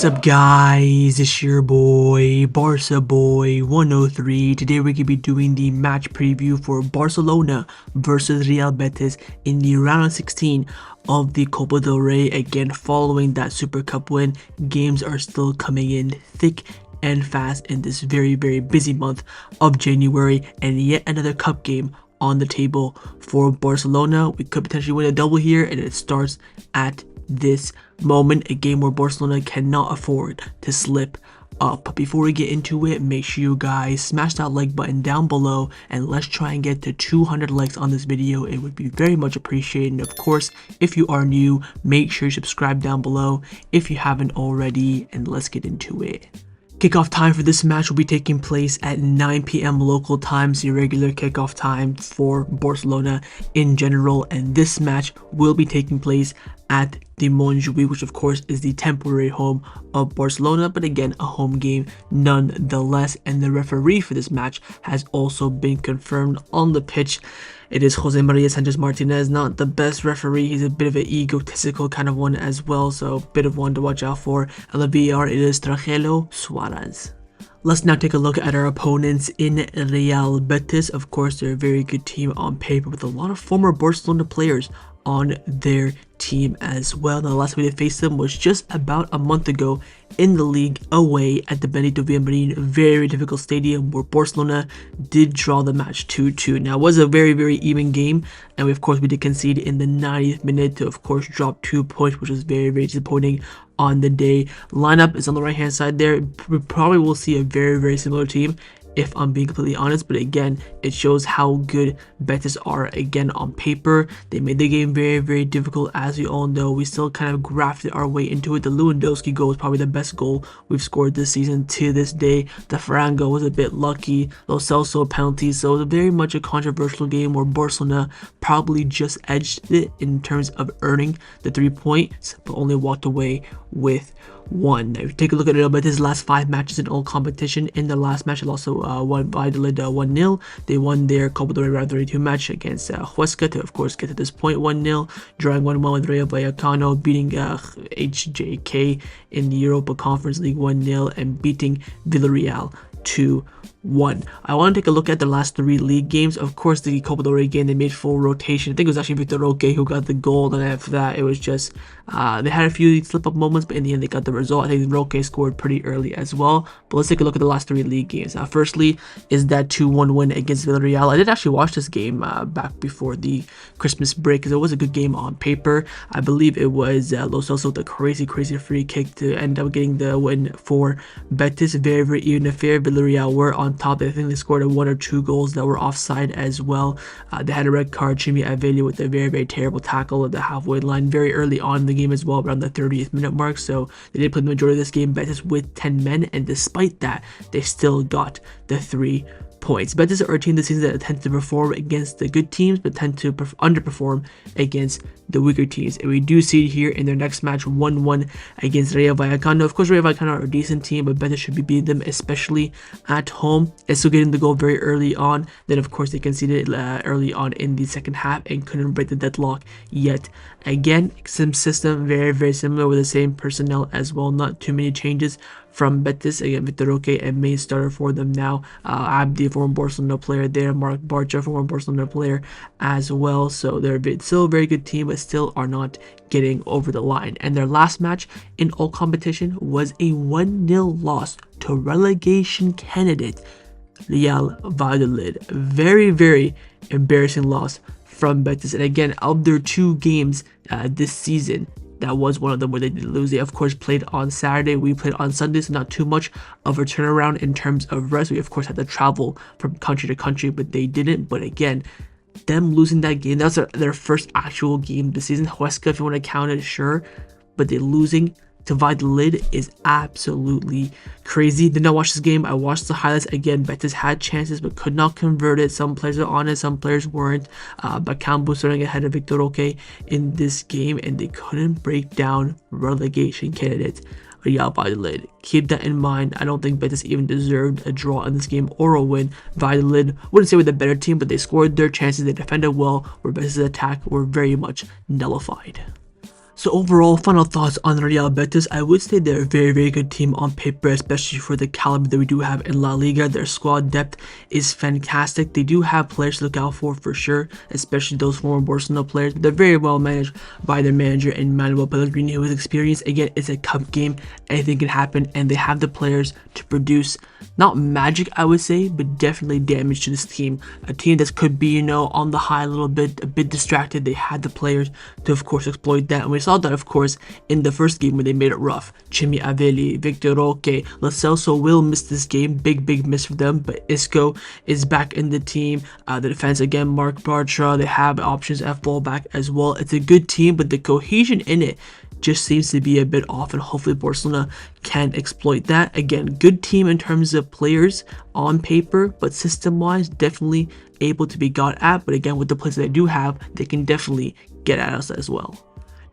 up, guys? It's your boy Barca Boy 103. Today we're gonna be doing the match preview for Barcelona versus Real Betis in the round of 16 of the Copa del Rey. Again, following that Super Cup win, games are still coming in thick and fast in this very busy month of January, and yet another cup game on the table for Barcelona. We could potentially win a double here, and it starts at this moment, a game where Barcelona cannot afford to slip up. But before we get into it, make sure you guys smash that like button down below, and let's try and get to 200 likes on this video. It would be very much appreciated. And of course, if you are new, make sure you subscribe down below if you haven't already, and let's get into it. Kickoff time for this match will be taking place at 9 p.m. local time, the regular kickoff time for Barcelona in general, and this match will be taking place at the Montjuic, which of course is the temporary home of Barcelona, but again a home game nonetheless. And the referee for this match has also been confirmed on the pitch. It is Jose Maria Sanchez Martinez, not the best referee. He's a bit of an egotistical kind of one as well, so a bit of one to watch out for. And the VAR, it is Trajelo Suarez. Let's now take a look at our opponents in Real Betis. Of course, they're a very good team on paper with a lot of former Barcelona players on their team as well. Now, the last time they faced them was just about a month ago in the league away at the Benito Villamarin, very difficult stadium, where Barcelona did draw the match 2-2. Now, it was a very even game, and we did concede in the 90th minute to of course drop 2 points, which was very disappointing on the day. Lineup is on the right hand side there. We probably will see a very similar team, if I'm being completely honest, but again, it shows how good Betis are again on paper. They made the game very difficult, as we all know. We still kind of grafted our way into it. The Lewandowski goal is probably the best goal we've scored this season to this day. The Ferran goal was a bit lucky. Those Celso penalties, so it was very much a controversial game where Barcelona probably just edged it in terms of earning the 3 points, but only walked away with 1. Now, if you take a look at Real Betis' last 5 matches in all competition, in the last match, it also won by the lid 1-0. They won their Copa del Rey round 32 match against Huesca to, of course, get to this point 1-0, drawing 1-1 with Rayo Vallecano, beating HJK in the Europa Conference League 1-0, and beating Villarreal 2-1. I want to take a look at the last 3 league games. Of course, the Copa del Rey game, they made full rotation. I think it was actually Victor Roque who got the goal, and after that, it was just they had a few slip-up moments, but in the end, they got the result. I think Roque scored pretty early as well. But let's take a look at the last 3 league games. Firstly, is that 2-1 win against Villarreal. I did actually watch this game back before the Christmas break, because it was a good game on paper. I believe it was Lo Celso with a crazy free kick to end up getting the win for Betis. Very even affair. Villarreal were on top. I think they scored 1 or 2 goals that were offside as well. They had a red card, Chimi Avella, with a very terrible tackle at the halfway line very early on in the game as well, around the 30th minute mark. So they did play the majority of this game, Betis with 10 men, and despite that, they still got the 3 points. Betis are a team this season that tends to perform against the good teams, but tend to underperform against the weaker teams. And we do see it here in their next match, 1-1 against Rayo Vallecano. Of course, Rayo Vallecano are a decent team, but Betis should be beating them, especially at home. And so getting the goal very early on. Then, of course, they conceded early on in the second half and couldn't break the deadlock yet. Again, same system, very similar with the same personnel as well. Not too many changes from Betis. Again, Victor Roque and main starter for them now. Abdi, former Barcelona player there. Marc Bartra, former Barcelona player as well. So they're still a very good team, but still are not getting over the line. And their last match in all competition was a 1-0 loss to relegation candidate Real Valladolid. Very embarrassing loss from Betis. And again, of their 2 games this season, that was one of them where they did lose. They, of course, played on Saturday. We played on Sunday, so not too much of a turnaround in terms of rest. We, of course, had to travel from country to country, but they didn't. But again, them losing that game, that's their first actual game this season. Huesca, if you want to count it, sure. But they losing to Valladolid is absolutely crazy. Did not watch this game. I watched the highlights again. Betis had chances but could not convert it. Some players are on it, some players weren't. Bacambu starting ahead of Victor Roque in this game, and they couldn't break down relegation candidates Real Valladolid. Keep that in mind. I don't think Betis even deserved a draw in this game or a win. Valladolid, wouldn't say with a better team, but they scored their chances. They defended well, where Betis' attack were very much nullified. So overall, final thoughts on Real Betis. I would say they're a very, very good team on paper, especially for the caliber that we do have in La Liga. Their squad depth is fantastic. They do have players to look out for sure, especially those former Barcelona players. They're very well managed by their manager, Manuel Pellegrini, who is experienced. Again, it's a cup game. Anything can happen, and they have the players to produce, not magic, I would say, but definitely damage to this team. A team that could be, on the high a little bit, a bit distracted. They had the players to, of course, exploit that. And we saw that, of course, in the first game when they made it rough. Chimi Aveli, Victor Roque, Lo Celso will miss this game. Big miss for them. But Isco is back in the team. The defense, again, Marc Bartra. They have options at fullback as well. It's a good team, but the cohesion in it just seems to be a bit off, and hopefully Barcelona can exploit that. Again, good team in terms of players on paper, but system-wise, definitely able to be got at. But again, with the players that they do have, they can definitely get at us as well.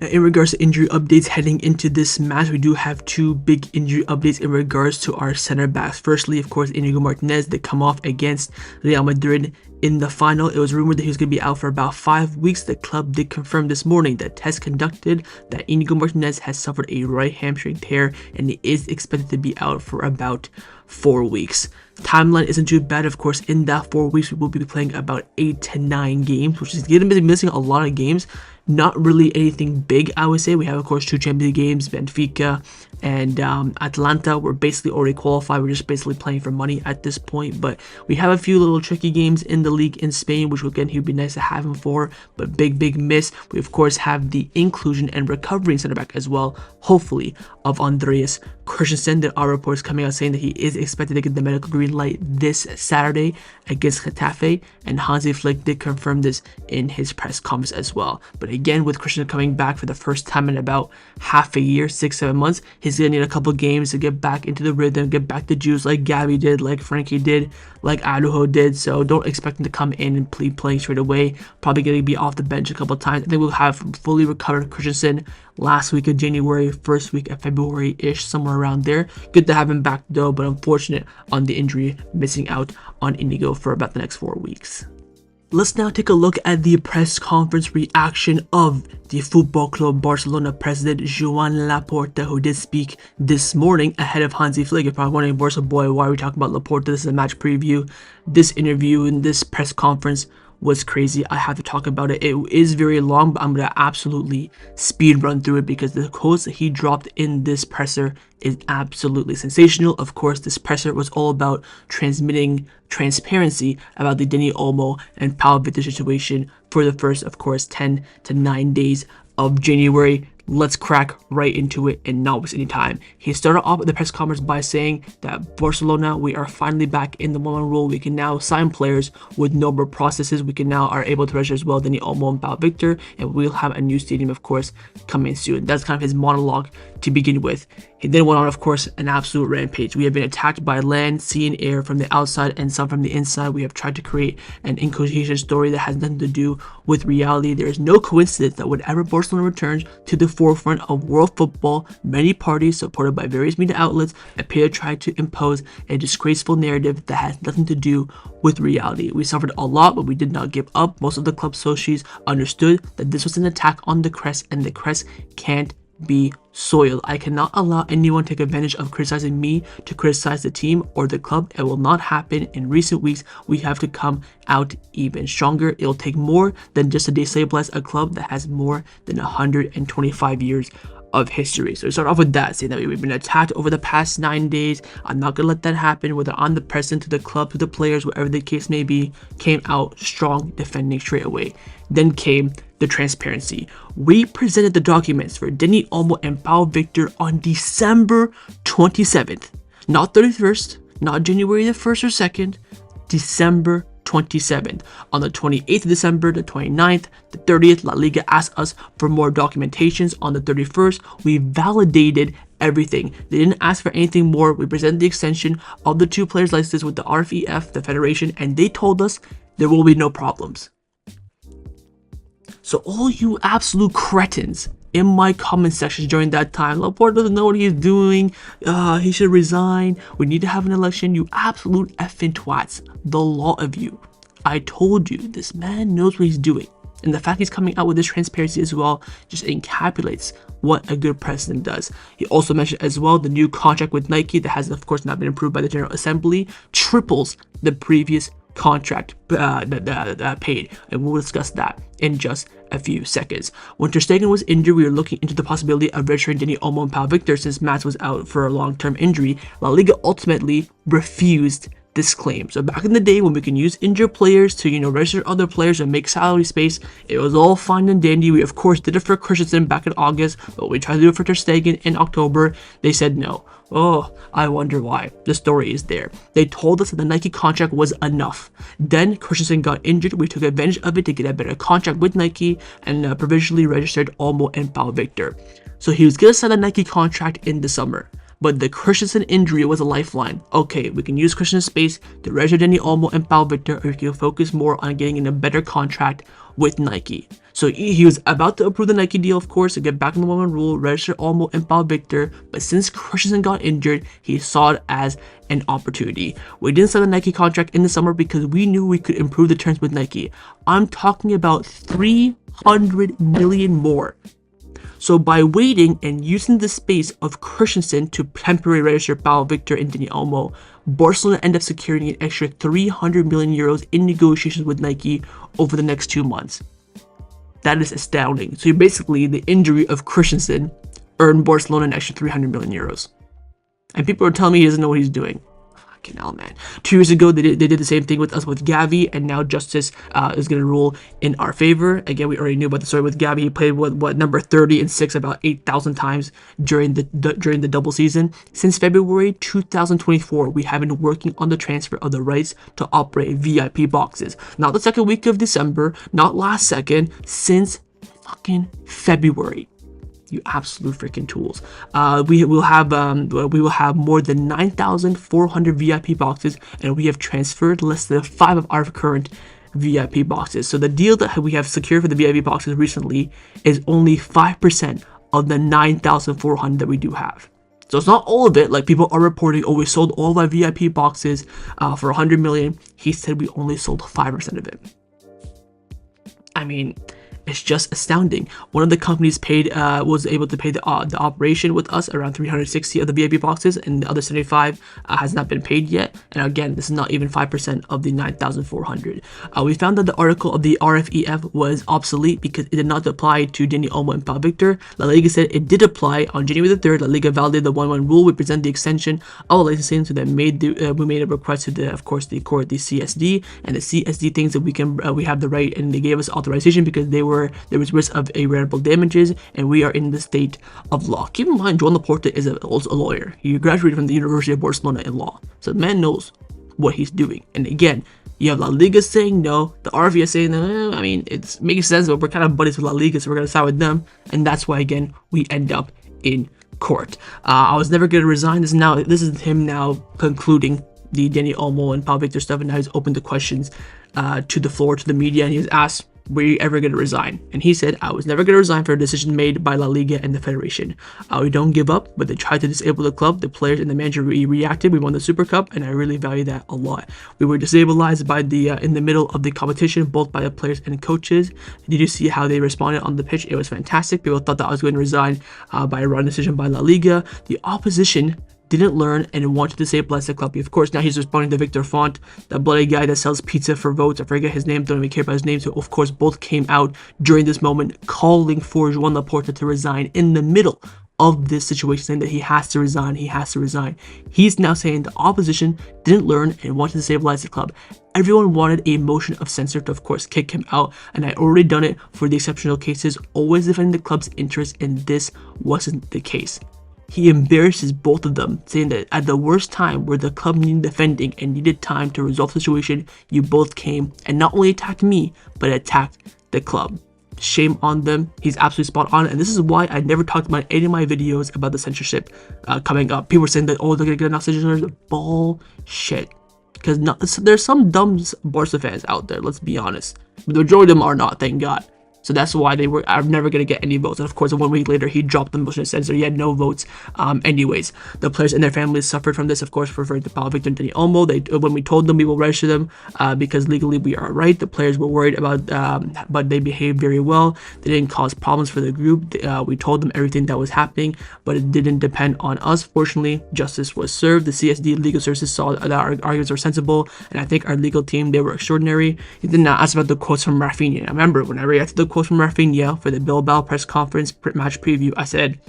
Now, in regards to injury updates heading into this match, we do have two big injury updates in regards to our center backs. Firstly, of course, Inigo Martinez, that come off against Real Madrid in the final. It was rumored that he was going to be out for about 5 weeks. The club did confirm this morning that tests conducted that Inigo Martinez has suffered a right hamstring tear, and he is expected to be out for about 4 weeks. Timeline isn't too bad, of course. In that 4 weeks, we will be playing about 8 to 9 games, which is going to be missing a lot of games. Not really anything big, I would say. We have, of course, 2 Champions League games, Benfica and Atlanta. We're basically already qualified. We're just basically playing for money at this point. But we have a few little tricky games in the league in Spain, which again, he'd be nice to have him for. But big miss. We, of course, have the inclusion and recovery center back as well, hopefully, of Andreas Christensen. There are reports coming out saying that he is expected to get the medical green light this Saturday against Getafe, and Hansi Flick did confirm this in his press conference as well. But again, with Christensen coming back for the first time in about half a year, 6-7 months, he's gonna need a couple games to get back into the rhythm, get back to juice like Gabby did, like Frankie did, like Araujo did. So don't expect him to come in and playing straight away. Probably gonna be off the bench a couple times. I think we'll have fully recovered Christensen last week of January, first week of February-ish, somewhere around there. Good to have him back though, but unfortunate on the injury, missing out on Inigo for about the next 4 weeks. Let's now take a look at the press conference reaction of the Football Club Barcelona president, Joan Laporta, who did speak this morning ahead of Hansi Flick. You're probably wondering, Barca boy, why are we talking about Laporta? This is a match preview. This interview and this press conference was crazy. I have to talk about it. It is very long, but I'm going to absolutely speed run through it because the quotes that he dropped in this presser is absolutely sensational. Of course, this presser was all about transmitting transparency about the Dani Olmo and Pau Victor situation for the first, of course, 10 to 9 days of January. Let's crack right into it and not waste any time. He started off the press conference by saying that Barcelona, we are finally back in the 1-1 rule. We can now sign players with no more processes. We can now are able to register as well Dani Olmo and Pau Victor, and we'll have a new stadium, of course, coming soon. That's kind of his monologue to begin with. He then went on, of course, an absolute rampage. We have been attacked by land, sea, and air from the outside and some from the inside. We have tried to create an incohesion story that has nothing to do with reality. There is no coincidence that whenever Barcelona returns to the forefront of world football, many parties supported by various media outlets appear to try to impose a disgraceful narrative that has nothing to do with reality. We suffered a lot, but we did not give up. Most of the club socios understood that this was an attack on the crest, and the crest can't be soiled. I cannot allow anyone to take advantage of criticizing me to criticize the team or the club. It will not happen. In recent weeks, we have to come out even stronger. It will take more than just to destabilize a club that has more than 125 years of history. So we start off with that, saying that we've been attacked over the past 9 days. I'm not gonna let that happen, whether on the president, to the club, to the players, whatever the case may be. Came out strong, defending straight away. Then came the transparency. We presented the documents for Dani Olmo and Pau Victor on December 27th, not 31st, not January the 1st or 2nd, December 27th. On the 28th of December, the 29th, the 30th, La Liga asked us for more documentations. On the 31st, we validated everything. They didn't ask for anything more. We presented the extension of the 2 players' licenses with the RFEF, the federation, and they told us there will be no problems. So all you absolute cretins in my comment sections during that time, Laporta doesn't know what he's doing, he should resign, we need to have an election, you absolute effing twats, the lot of you. I told you, this man knows what he's doing. And the fact he's coming out with this transparency as well just encapsulates what a good president does. He also mentioned as well the new contract with Nike that has of course not been approved by the General Assembly triples the previous contract paid, and we'll discuss that in just a few seconds. When Ter Stegen was injured, we were looking into the possibility of registering Dani Olmo and Pau Victor since Mats was out for a long-term injury. La Liga ultimately refused this claim. So back in the day when we can use injured players to, register other players and make salary space, it was all fine and dandy. We of course did it for Christensen back in August, but we tried to do it for Ter Stegen in October. They said no. Oh, I wonder why. The story is there. They told us that the Nike contract was enough. Then Christensen got injured. We took advantage of it to get a better contract with Nike and provisionally registered Olmo and Pau Victor. So he was going to sign a Nike contract in the summer. But the Christensen injury was a lifeline. Okay, we can use Christensen's space to register Dani Olmo and Pau Victor, or we can focus more on getting in a better contract with Nike. So he was about to approve the Nike deal, of course, to get back in the 1-1 rule, register Olmo and Pau Victor, but since Christensen got injured, he saw it as an opportunity. We didn't sign the Nike contract in the summer because we knew we could improve the terms with Nike. I'm talking about 300 million more. So by waiting and using the space of Christensen to temporarily register Pau Victor and Dani Olmo, Barcelona ended up securing an extra 300 million euros in negotiations with Nike over the next 2 months. That is astounding. So basically, the injury of Christensen earned Barcelona an extra 300 million euros. And people are telling me he doesn't know what he's doing. Fucking hell, man. 2 years ago, they did the same thing with us with Gavi, and now justice is going to rule in our favor. Again, we already knew about the story with Gavi. He played what number 30 and 6 about 8,000 times during the double season. Since February 2024, we have been working on the transfer of the rights to operate VIP boxes. Not the second week of December, not last second, since fucking February. You absolute freaking tools. We will have more than 9,400 VIP boxes, and we have transferred less than 5 of our current VIP boxes. So the deal that we have secured for the VIP boxes recently is only 5% of the 9,400 that we do have. So it's not all of it. Like people are reporting, oh, we sold all of our VIP boxes for 100 million. He said we only sold 5% of it. I mean, it's just astounding. One of the companies was able to pay the operation with us around 360 of the VIP boxes, and the other 75 has not been paid yet. And again, this is not even 5% of the 9,400. We found that the article of the RFEF was obsolete because it did not apply to Dani Olmo and Pau Victor. La Liga said it did apply on January the 3rd. La Liga validated the 1-1 rule. We present the extension of the licensing, so that we made a request to the CSD, and the CSD thinks that we have the right, and they gave us authorization because there was risk of irreparable damages, and we are in the state of law. Keep in mind, Joan Laporta is also a lawyer. He graduated from the University of Barcelona in law, so the man knows what he's doing. And again, you have La Liga saying no, the RFEF saying no. I mean, it makes sense, but we're kind of buddies with La Liga, so we're gonna side with them, and that's why again we end up in court. I was never gonna resign. This is him now concluding the Dani Olmo and Pau Victor stuff, and now he's opened the questions to the floor, to the media, and he was asked, were you ever going to resign? And he said, I was never going to resign for a decision made by La Liga and the Federation. We don't give up, but they tried to disable the club. The players and the manager reacted. We won the Super Cup, and I really value that a lot. We were destabilized by in the middle of the competition, both by the players and coaches. Did you see how they responded on the pitch? It was fantastic. People thought that I was going to resign by a wrong decision by La Liga. The opposition didn't learn and wanted to destabilize the club. Of course, now he's responding to Victor Font, that bloody guy that sells pizza for votes. I forget his name, don't even care about his name. So of course, both came out during this moment calling for Joan Laporta to resign in the middle of this situation, saying that he has to resign, He's now saying the opposition didn't learn and wanted to destabilize the club. Everyone wanted a motion of censure to, of course, kick him out, and I already done it for the exceptional cases, always defending the club's interests, and this wasn't the case. He embarrasses both of them, saying that at the worst time where the club needed defending and needed time to resolve the situation, you both came and not only attacked me, but attacked the club. Shame on them. He's absolutely spot on, and this is why I never talked about any of my videos about the censorship coming up. People were saying that, oh, they're gonna get enough censorship. Bullshit. Because there's some dumb Barca fans out there, let's be honest. But the majority of them are not, thank God. So that's why they were never going to get any votes. And of course, 1 week later, he dropped the motion and said, so he had no votes anyways. The players and their families suffered from this, of course, referring to Paulo Victor and Dani Olmo. When we told them we will register them because legally we are right, the players were worried about, but they behaved very well. They didn't cause problems for the group. We told them everything that was happening, but it didn't depend on us. Fortunately, justice was served. The CSD legal services saw that our arguments were sensible, and I think our legal team, they were extraordinary. He did not ask about the quotes from Raphinha. I remember when I reacted to the quotes from Raphinha for the Bilbao press conference match preview, I said,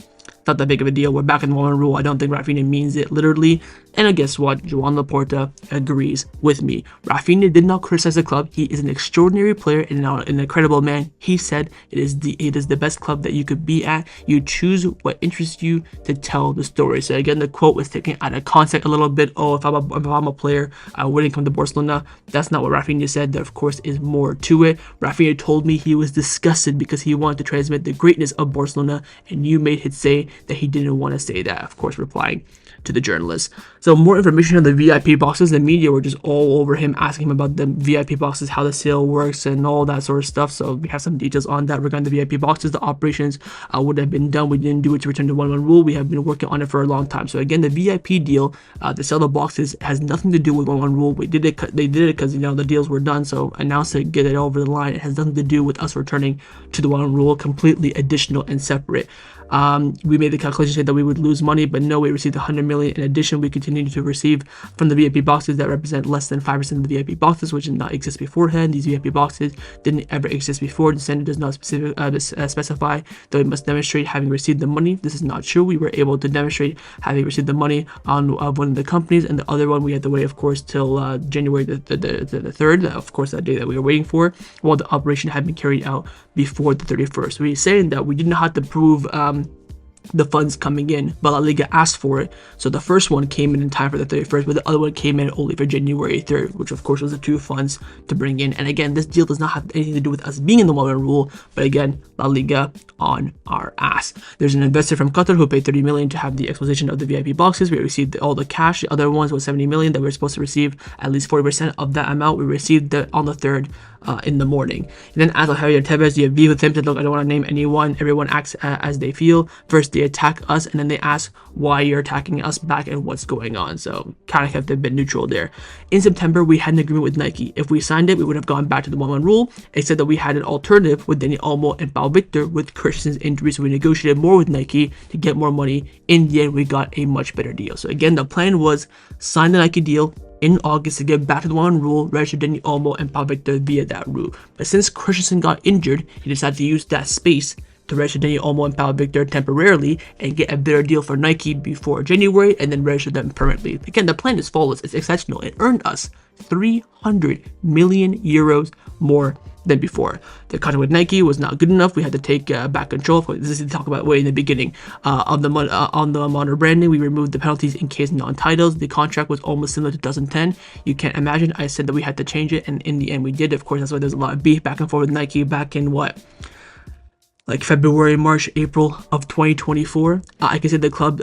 not that big of a deal. We're back in the one rule. I don't think Raphinha means it literally. And guess what? Joan Laporta agrees with me. Raphinha did not criticize the club. He is an extraordinary player and an incredible man. He said it is the best club that you could be at. You choose what interests you to tell the story. So again, the quote was taken out of context a little bit. Oh, if I'm a player, I wouldn't come to Barcelona. That's not what Raphinha said. There, of course, is more to it. Raphinha told me he was disgusted because he wanted to transmit the greatness of Barcelona, and you made it say that he didn't want to say that, of course, replying to the journalists. So more information on the VIP boxes. The media were just all over him, asking him about the VIP boxes, how the sale works, and all that sort of stuff. So we have some details on that regarding the VIP boxes. The operations would have been done. We didn't do it to return to 1-1 rule. We have been working on it for a long time. So again, the VIP deal, the sale of the boxes, has nothing to do with 1-1 rule. They did it because the deals were done. So announced to get it over the line. It has nothing to do with us returning to the 1-1 rule. Completely additional and separate. We made the calculation that we would lose money, but no, we received 100 million. In addition, we continue to receive from the VIP boxes that represent less than 5% of the VIP boxes, which did not exist beforehand. These VIP boxes didn't ever exist before. The standard does not specify that we must demonstrate having received the money. This is not true. We were able to demonstrate having received the money on one of the companies, and the other one we had to wait, of course, till January the 3rd, of course, that day that we were waiting for, while the operation had been carried out before the 31st. We're saying that we did not have to prove the funds coming in, but La Liga asked for it. So the first one came in time for the 31st, but the other one came in only for January 3rd, which of course was the two funds to bring in. And again, this deal does not have anything to do with us being in the 1-1 rule, but again, La Liga on our ass. There's an investor from Qatar who paid 30 million to have the exposition of the VIP boxes. We received all the cash. The other ones was 70 million that we were supposed to receive at least 40% of that amount. We received that on the 3rd in the morning. And then as Javier Tebas, you have beef with him. Look, I don't want to name anyone. Everyone acts as they feel. First, they attack us, and then they ask why you're attacking us back and what's going on. So kind of kept a bit neutral there. In September, we had an agreement with Nike. If we signed it, we would have gone back to the 1-1 rule. It said that we had an alternative with Dani Olmo and Paulo Victor with Christensen's injury, so we negotiated more with Nike to get more money. In the end, we got a much better deal. So again, the plan was sign the Nike deal in August to get back to the 1-1 rule, register Dani Olmo and Paulo Victor via that route. But since Christensen got injured, he decided to use that space to register Dani Olmo and Paulo Victor temporarily and get a better deal for Nike before January and then register them permanently. Again, the plan is flawless. It's exceptional. It earned us 300 million euros more than before. The contract with Nike was not good enough. We had to take back control. This is to talk about way in the beginning on the mono branding. We removed the penalties in case non-titles. The contract was almost similar to 2010. You can't imagine. I said that we had to change it, and in the end we did. Of course, that's why there's a lot of beef back and forth with Nike back in like February, March, April of 2024. I can say the club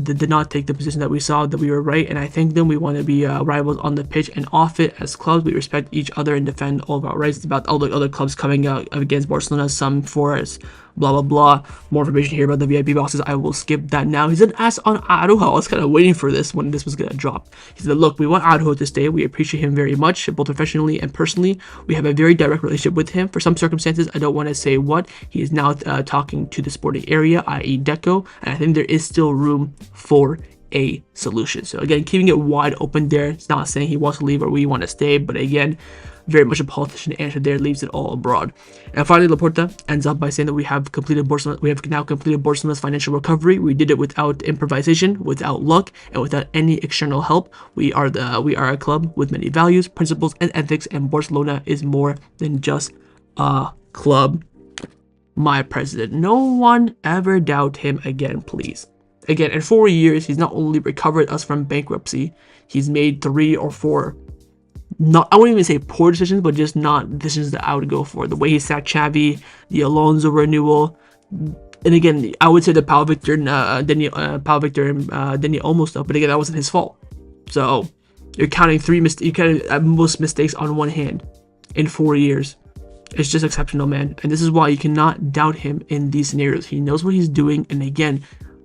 did not take the position that we saw that we were right, and I thank them. We want to be rivals on the pitch and off it as clubs. We respect each other and defend all of our rights. It's about all the other clubs coming out against Barcelona, some for us, blah blah blah. More information here about the VIP boxes. I will skip that now. He said, ask on Araujo. I was kind of waiting for this when this was gonna drop. He said, look, we want Araujo to stay. We appreciate him very much, both professionally and personally. We have a very direct relationship with him. For some circumstances, I don't want to say what. He is now talking to the sporting area, i.e. Deco, and I think there is still room for a solution. So again, keeping it wide open there. It's not saying he wants to leave or we want to stay, but again, very much a politician answer there, leaves it all abroad. And finally, Laporta ends up by saying that we have now completed Barcelona's financial recovery. We did it without improvisation, without luck, and without any external help. We are a club with many values, principles, and ethics, and Barcelona is more than just a club. My president. No one ever doubt him again, please. Again, in 4 years, he's not only recovered us from bankruptcy, he's made 3 or 4 I wouldn't even say poor decisions, but just not decisions that I would go for. The way he sacked Xavi, the Alonso renewal, and again, I would say the Paulo Victor and Dani Olmo stuff, but again, that wasn't his fault. So you're counting most mistakes on one hand in 4 years. It's just exceptional, man. And this is why you cannot doubt him in these scenarios. He knows what he's doing. And again,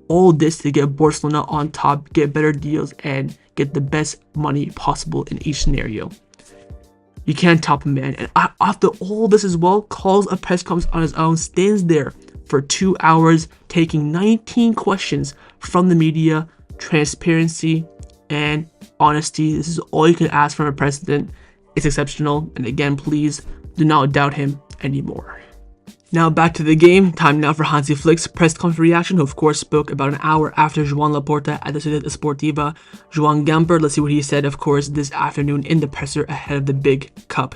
all this to get Barcelona on top, get better deals, and get the best money possible in each scenario. You can't top him, man. And after all this as well, calls a press conference on his own, stands there for 2 hours, taking 19 questions from the media. Transparency and honesty. This is all you can ask from a president. It's exceptional. And again, please do not doubt him anymore. Now back to the game. Time now for Hansi Flick's press conference reaction, who of course spoke about an hour after Joan Laporta at the Ciudad Esportiva. Joan Gamper, let's see what he said, of course, this afternoon in the presser ahead of the big cup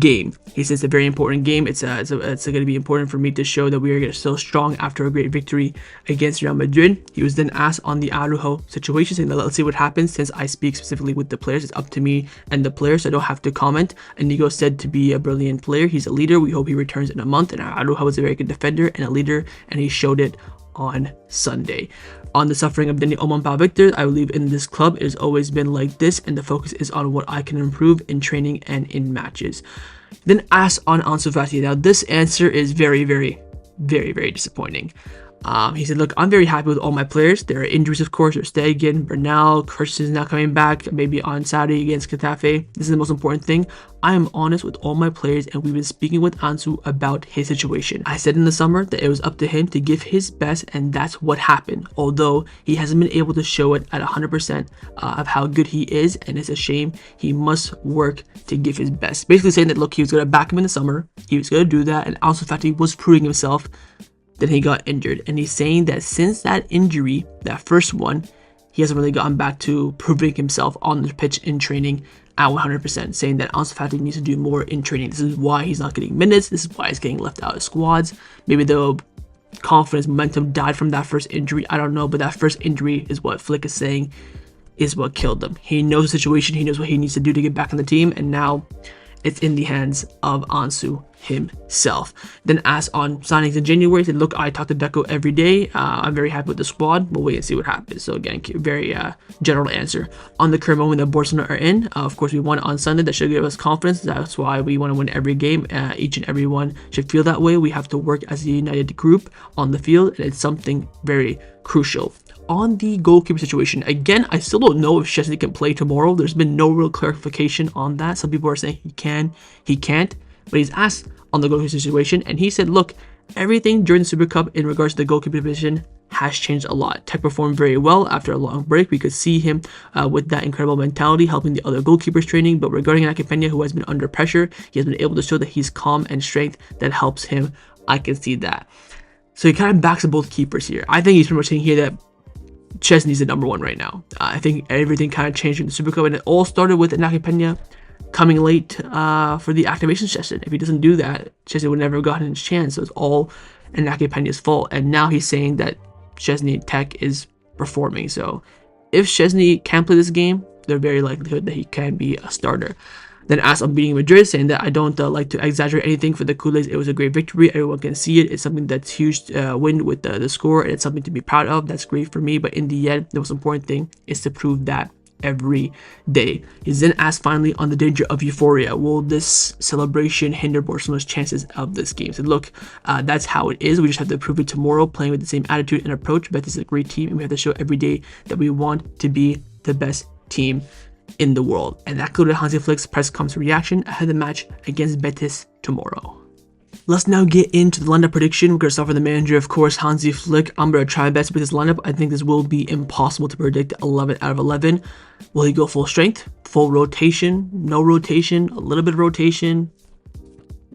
game. He says it's a very important game. It's going to be important for me to show that we are still strong after a great victory against Real Madrid. He was then asked on the Araujo situation, saying that let's see what happens. Since I speak specifically with the players, it's up to me and the players, so I don't have to comment. Inigo said to be a brilliant player. He's a leader. We hope he returns in a month. And Araujo was a very good defender and a leader, and he showed it on Sunday. On the suffering of Dani Olmo and Pau Victor, I believe in this club it has always been like this, and the focus is on what I can improve in training and in matches. Then asked on Ansu Fati. Now this answer is very, very, very, very disappointing. He said, look, I'm very happy with all my players. There are injuries, of course. There's Stegen, Bernal, Christensen is now coming back, maybe on Saturday against Getafe. This is the most important thing. I am honest with all my players, and we've been speaking with Ansu about his situation. I said in the summer that it was up to him to give his best, and that's what happened. Although he hasn't been able to show it at 100% of how good he is, and it's a shame. He must work to give his best. Basically saying that, look, he was going to back him in the summer. He was going to do that, and Ansu Fati was proving himself. Then he got injured, and he's saying that since that injury, that first one, he hasn't really gotten back to proving himself on the pitch in training at 100%, saying that Ansu Fati needs to do more in training. This is why he's not getting minutes. This is why he's getting left out of squads. Maybe the confidence, momentum died from that first injury. I don't know, but that first injury is what Flick is saying is what killed him. He knows the situation. He knows what he needs to do to get back in the team, and now it's in the hands of Ansu himself. Then asked on signings in January, he said, look, I talk to Deco every day. I'm very happy with the squad. We'll wait and see what happens. So again, very general answer. On the current moment that Barcelona are in, of course, we won on Sunday. That should give us confidence. That's why we want to win every game. Each and every one should feel that way. We have to work as a united group on the field, and it's something very crucial. On the goalkeeper situation, again, I still don't know if Szczesny can play tomorrow. There's been no real clarification on that. Some people are saying he can, he can't, but he's asked on the goalkeeper situation, and he said, look, everything during the Super Cup in regards to the goalkeeper position has changed a lot. Tech performed very well after a long break. We could see him with that incredible mentality helping the other goalkeepers training, but regarding Raphinha, who has been under pressure, he has been able to show that he's calm and strength that helps him. I can see that. So he kind of backs up both keepers here. I think he's pretty much saying here that Szczesny's the number one right now. I think everything kind of changed in the Super Cup, and it all started with Raphinha coming late for the activation session. If he doesn't do that, Szczesny would never have gotten his chance. So it's all Raphinha's fault. And now he's saying that Szczesny Tech is performing. So if Szczesny can play this game, there's very likelihood that he can be a starter. Then asked on beating Madrid, saying that I don't like to exaggerate anything for the Culés. It was a great victory. Everyone can see it. It's something that's huge win with the score, and it's something to be proud of. That's great for me. But in the end, the most important thing is to prove that every day. He's then asked finally on the danger of euphoria. Will this celebration hinder Barcelona's chances of this game? He said, look, that's how it is. We just have to prove it tomorrow, playing with the same attitude and approach. Betis is a great team, and we have to show every day that we want to be the best team in the world. And that concluded Hansi Flick's press conference reaction ahead of the match against Betis tomorrow. Let's now get into the lineup prediction. We're going to start with the manager, of course, Hansi Flick. I'm going to try my best with this lineup. I think this will be impossible to predict 11 out of 11. Will he go full strength, full rotation, no rotation, a little bit of rotation?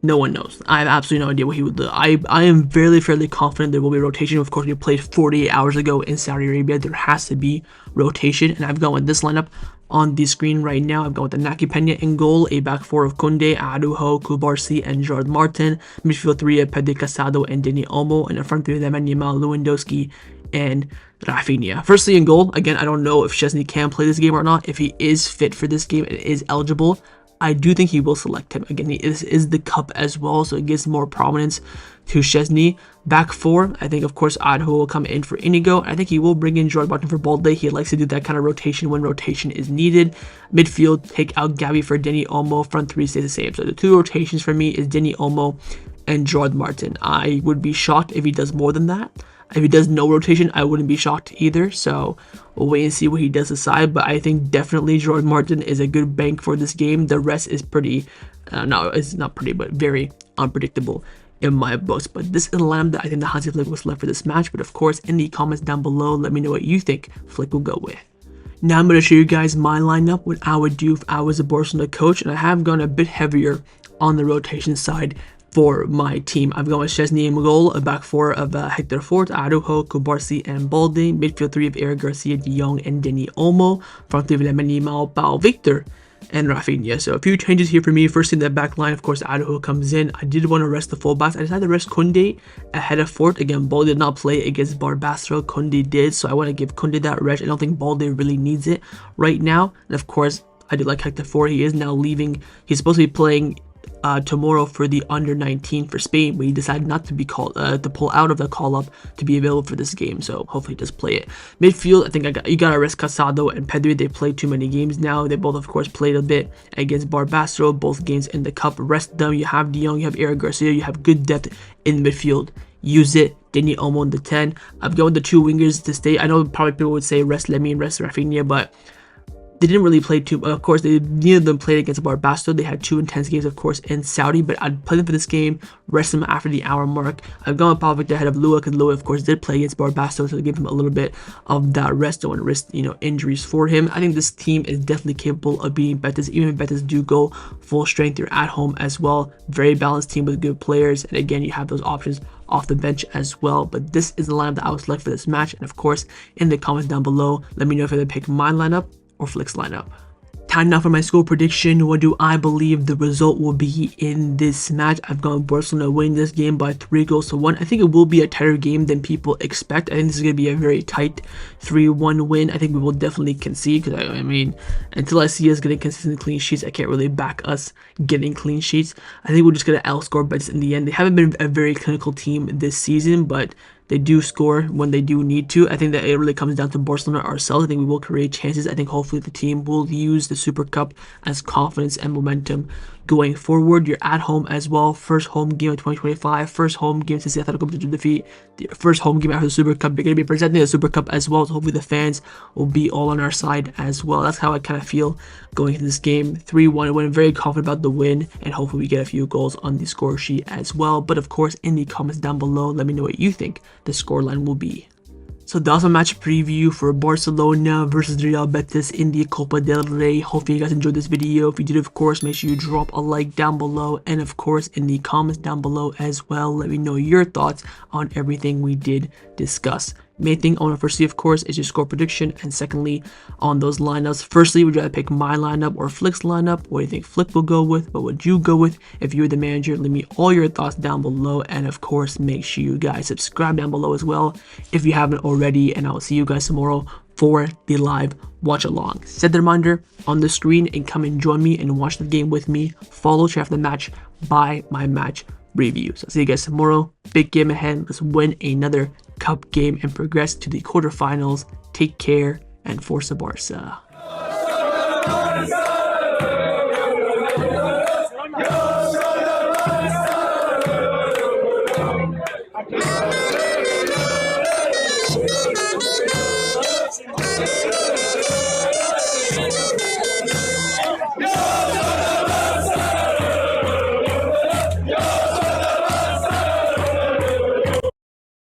No one knows. I have absolutely no idea what he would do. I am fairly confident there will be rotation. Of course, we played 48 hours ago in Saudi Arabia. There has to be rotation, and I've gone with this lineup on the screen right now. I've gone with the Raphinha in goal, a back four of Kounde, Araujo, Cubarsi, and Gerard Martin. Midfield three of Pedri, Casado, and Dani Olmo, and in front three of them, Lewandowski, and Raphinha. Firstly, in goal, again, I don't know if Szczesny can play this game or not. If he is fit for this game and is eligible, I do think he will select him. Again, this is the cup as well, so it gives more prominence to Szczesny. Back four, I think, of course, Araujo will come in for Inigo. I think he will bring in Joan for Balde. He likes to do that kind of rotation when rotation is needed. Midfield, take out Gavi for Dani Olmo. Front three stays the same. So the two rotations for me is Dani Olmo and Gerard Martin. I would be shocked if he does more than that. If he does no rotation, I wouldn't be shocked either. So we'll wait and see what he does decide. But I think definitely Gerard Martin is a good bank for this game. The rest is pretty, no, it's not pretty, but very unpredictable in my books. But this is the lineup that I think the Hansi Flick was left for this match. But of course, in the comments down below, let me know what you think Flick will go with. Now I'm going to show you guys my lineup, what I would do if I was a Barcelona coach. And I have gone a bit heavier on the rotation side for my team. I've gone with Szczesny in goal, a back four of Hector Fort, Araujo, Cubarsi, and Balde, midfield three of Eric Garcia, De Jong, and Dani Olmo, front three of Lemany, Pau, Victor, and Raphinha. So a few changes here for me. First in the back line, of course, Araujo comes in. I did want to rest the fullbacks. I decided to rest Kounde ahead of Fort. Again, Balde did not play against Barcelona. Kounde did, so I want to give Kounde that rest. I don't think Balde really needs it right now. And of course, I did like Hector Fort. He is now leaving. He's supposed to be playing tomorrow for the under-19 for Spain, but he decided not to be called to pull out of the call-up to be available for this game, so hopefully he does play it. Midfield, I think you gotta rest Casado and Pedri. They played too many games now. They both, of course, played a bit against Barcelona, both games in the cup. Rest them. You have De Jong, you have Eric Garcia, you have good depth in midfield. Use it. Dani Olmo in the 10. I've gone with the two wingers to stay. I know probably people would say rest Lemmy and rest Raphinha, but they didn't really play too. Of course, neither of them played against Barcelona. They had two intense games, of course, in Saudi. But I'd play them for this game, rest them after the hour mark. I've gone with Pau Victor ahead of Lua, because Lua, of course, did play against Barcelona, so to give him a little bit of that rest. Don't want to risk, injuries for him. I think this team is definitely capable of beating Betis. Even if Betis do go full strength, they're at home as well. Very balanced team with good players, and again, you have those options off the bench as well. But this is the lineup that I was left for this match, and of course, in the comments down below, let me know if I pick my lineup or Flick's lineup. Time now for my score prediction. What do I believe the result will be in this match? I've gone Barcelona winning this game by 3-1. I think it will be a tighter game than people expect. I think this is going to be a very tight 3-1 win. I think we will definitely concede, because I mean, until I see us getting consistent clean sheets, I can't really back us getting clean sheets. I think we're just going to outscore Betis in the end. They haven't been a very clinical team this season, but they do score when they do need to. I think that it really comes down to Barcelona ourselves. I think we will create chances. I think hopefully the team will use the Super Cup as confidence and momentum going forward. You're at home as well. First home game of 2025. First home game since the Atletico Madrid defeat. The first home game after the Super Cup. You're going to be presenting the Super Cup as well. So hopefully the fans will be all on our side as well. That's how I kind of feel going into this game. 3-1 win. Very confident about the win. And hopefully we get a few goals on the score sheet as well. But of course, in the comments down below, let me know what you think the scoreline will be. So that was a match preview for Barcelona versus Real Betis in the Copa del Rey. Hopefully you guys enjoyed this video. If you did, of course, make sure you drop a like down below. And of course, in the comments down below as well, let me know your thoughts on everything we did discuss. Main thing I want to first see, of course, is your score prediction, and secondly, on those lineups. Firstly, would you rather pick my lineup or Flick's lineup? What do you think Flick will go with? What would you go with if you were the manager? Leave me all your thoughts down below, and of course, make sure you guys subscribe down below as well if you haven't already, and I will see you guys tomorrow for the live watch along. Set the reminder on the screen and come and join me and watch the game with me. Follow Chef the Match by my match review. So see you guys tomorrow. Big game ahead. Let's win another cup game and progress to the quarterfinals. Take care and Forza Barca.